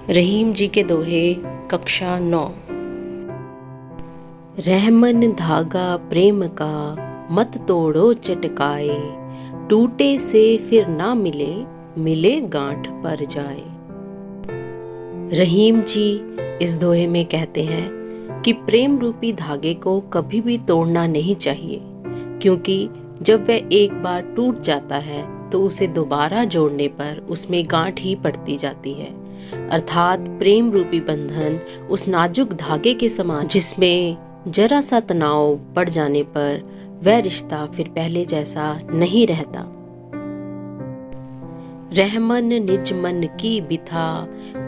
रहीम जी के दोहे कक्षा 9। रहमन धागा प्रेम का मत तोड़ो चटकाए, टूटे से फिर ना मिले, मिले गांठ पर जाए। रहीम जी इस दोहे में कहते हैं कि प्रेम रूपी धागे को कभी भी तोड़ना नहीं चाहिए, क्योंकि जब वह एक बार टूट जाता है तो उसे दोबारा जोड़ने पर उसमें गांठ ही पड़ती जाती है। अर्थात प्रेम रूपी बंधन उस नाजुक धागे के समान जिसमें जरा सा तनाव पड़ जाने पर वह रिश्ता फिर पहले जैसा नहीं रहता। रहमन निज मन की बिथा,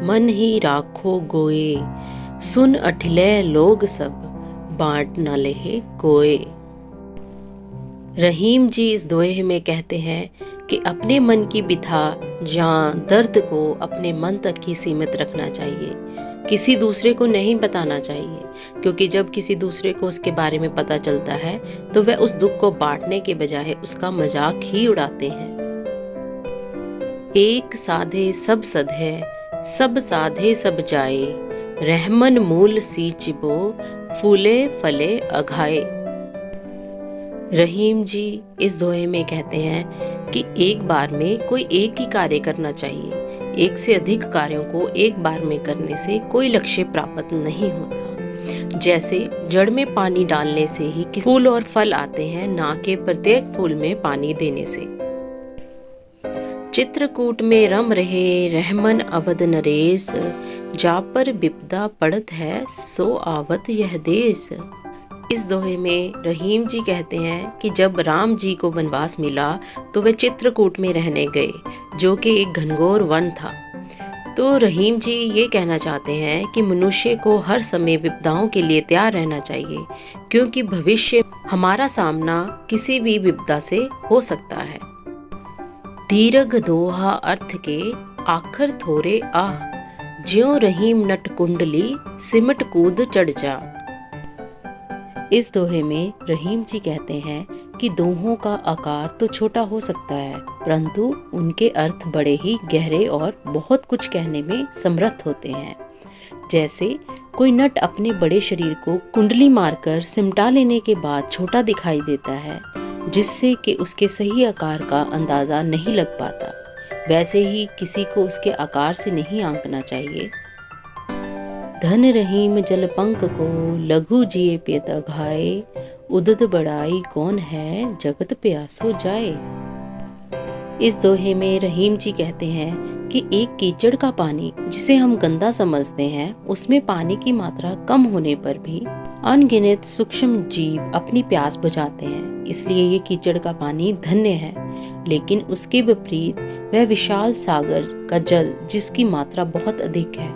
मन ही राखो गोए, सुन अठिले लोग सब, बांट न लेहे कोए। रहीम जी इस दोहे में कहते हैं कि अपने मन की बिथा या दर्द को अपने मन तक ही सीमित रखना चाहिए, किसी दूसरे को नहीं बताना चाहिए, क्योंकि जब किसी दूसरे को उसके बारे में पता चलता है तो वह उस दुख को बांटने के बजाय उसका मजाक ही उड़ाते हैं। एक साधे सब सधे, सब साधे सब जाए, रहमन मूल सींचबो, फूले फले अघाए। रहीम जी इस दोहे में कहते हैं कि एक बार में कोई एक ही कार्य करना चाहिए। एक से अधिक कार्यों को एक बार में करने से कोई लक्ष्य प्राप्त नहीं होता। जैसे जड़ में पानी डालने से ही फूल और फल आते हैं, ना कि प्रत्येक फूल में पानी देने से। चित्रकूट में रम रहे रहमन अवध नरेश, जा पर विपदा पड़त है सो आवत यह देश। इस दोहे में रहीम जी कहते हैं कि जब राम जी को वनवास मिला तो वे चित्रकूट में रहने गए, जो कि एक घनघोर वन था। तो रहीम जी ये कहना चाहते हैं कि मनुष्य को हर समय विपदाओं के लिए तैयार रहना चाहिए, क्योंकि भविष्य हमारा सामना किसी भी विपदा से हो सकता है। दीर्घ दोहा अर्थ के आखर थोरे आ, ज्यों रहीम नट कुंडली, सिमट कूद चढ़ जा। इस दोहे में रहीम जी कहते हैं कि दोहों का आकार तो छोटा हो सकता है, परंतु उनके अर्थ बड़े ही गहरे और बहुत कुछ कहने में समर्थ होते हैं। जैसे कोई नट अपने बड़े शरीर को कुंडली मारकर सिमटा लेने के बाद छोटा दिखाई देता है, जिससे कि उसके सही आकार का अंदाजा नहीं लग पाता, वैसे ही किसी को उसके आकार से नहीं आंकना चाहिए। धन रहीम जल पंक को, लघु जिए पेत अघाए, उदद बड़ाई कौन है जगत प्यासो जाए। इस दोहे में रहीम जी कहते हैं कि एक कीचड़ का पानी जिसे हम गंदा समझते हैं, उसमें पानी की मात्रा कम होने पर भी अनगिनत सूक्ष्म जीव अपनी प्यास बुझाते हैं, इसलिए ये कीचड़ का पानी धन्य है। लेकिन उसके विपरीत वह विशाल सागर का जल जिसकी मात्रा बहुत अधिक है,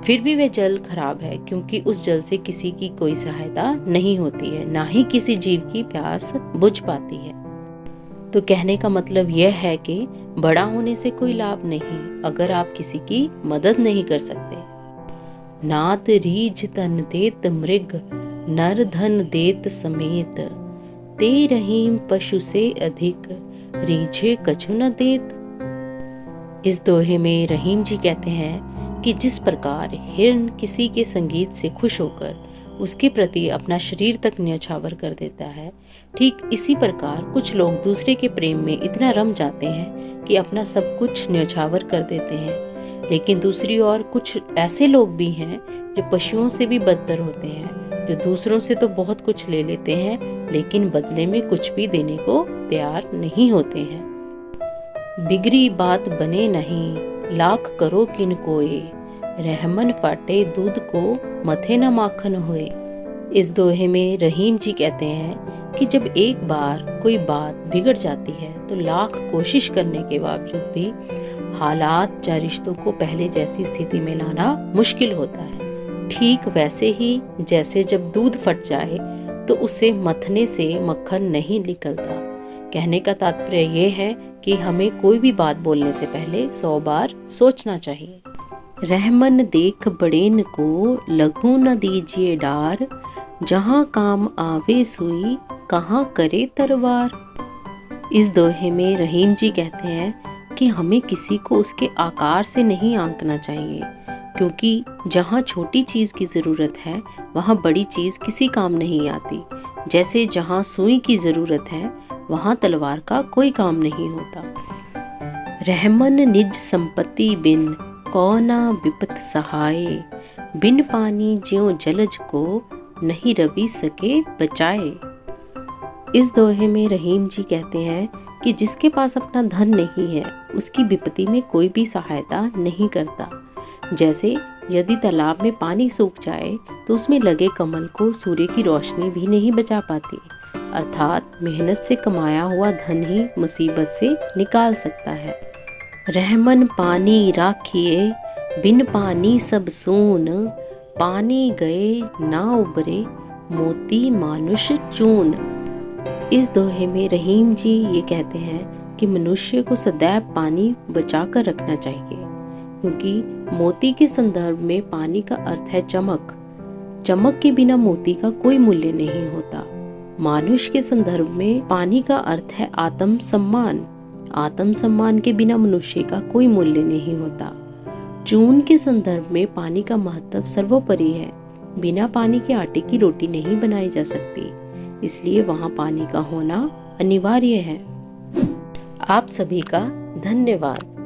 फिर भी वह जल खराब है, क्योंकि उस जल से किसी की कोई सहायता नहीं होती है, ना ही किसी जीव की प्यास बुझ पाती है। तो कहने का मतलब यह है कि बड़ा होने से कोई लाभ नहीं अगर आप किसी की मदद नहीं कर सकते। नात रीझ तन देत मृग, नर धन देत समेत, ते रहीम पशु से अधिक, रीझे कछु न देत। इस दोहे में रहीम जी कहते हैं कि जिस प्रकार हिरण किसी के संगीत से खुश होकर उसके प्रति अपना शरीर तक न्यौछावर कर देता है, ठीक इसी प्रकार कुछ लोग दूसरे के प्रेम में इतना रम जाते हैं कि अपना सब कुछ न्यौछावर कर देते हैं। लेकिन दूसरी ओर कुछ ऐसे लोग भी हैं जो पशुओं से भी बदतर होते हैं, जो दूसरों से तो बहुत कुछ ले लेते हैं लेकिन बदले में कुछ भी देने को तैयार नहीं होते हैं। बिगड़ी बात बने नहीं, लाख करो किन कोए, रहमन फाटे दूध को, मथे न माखन होए। इस दोहे में रहीम जी कहते हैं कि जब एक बार कोई बात बिगड़ जाती है तो लाख कोशिश करने के बावजूद भी हालात या रिश्तों को पहले जैसी स्थिति में लाना मुश्किल होता है। ठीक वैसे ही जैसे जब दूध फट जाए तो उसे मथने से मक्खन नहीं निकलता। कहने का तात्पर्य यह है कि हमें कोई भी बात बोलने से पहले 100 बार सोचना चाहिए। रहमन देख बड़ेन को, लघु न दीजिए डार, जहाँ काम आवे सुई, कहाँ करे तरवार। इस दोहे में रहीम जी कहते हैं कि हमें किसी को उसके आकार से नहीं आंकना चाहिए, क्योंकि जहाँ छोटी चीज़ की ज़रूरत है वहाँ बड़ी चीज़ किसी काम नहीं आती। जैसे जहाँ सुई की ज़रूरत है वहाँ तलवार का कोई काम नहीं होता। रहमन निज संपत्ति बिन कौना विपत सहाय, बिन पानी ज्यों जलज को नहीं रवि सके बचाए। इस दोहे में रहीम जी कहते हैं कि जिसके पास अपना धन नहीं है उसकी विपत्ति में कोई भी सहायता नहीं करता। जैसे यदि तालाब में पानी सूख जाए तो उसमें लगे कमल को सूर्य की रोशनी भी नहीं बचा पाती। अर्थात मेहनत से कमाया हुआ धन ही मुसीबत से निकाल सकता है। रहमन पानी राखिए बिन पानी सब सून, पानी गए ना उबरे मोती मानुष चून। इस दोहे में रहीम जी ये कहते हैं कि मनुष्य को सदैव पानी बचा कर रखना चाहिए, क्योंकि मोती के संदर्भ में पानी का अर्थ है चमक। चमक के बिना मोती का कोई मूल्य नहीं होता। मानुष के संदर्भ में पानी का अर्थ है आत्म सम्मान। आत्म सम्मान के बिना मनुष्य का कोई मूल्य नहीं होता। चून के संदर्भ में पानी का महत्व सर्वोपरि है। बिना पानी के आटे की रोटी नहीं बनाई जा सकती, इसलिए वहाँ पानी का होना अनिवार्य है। आप सभी का धन्यवाद।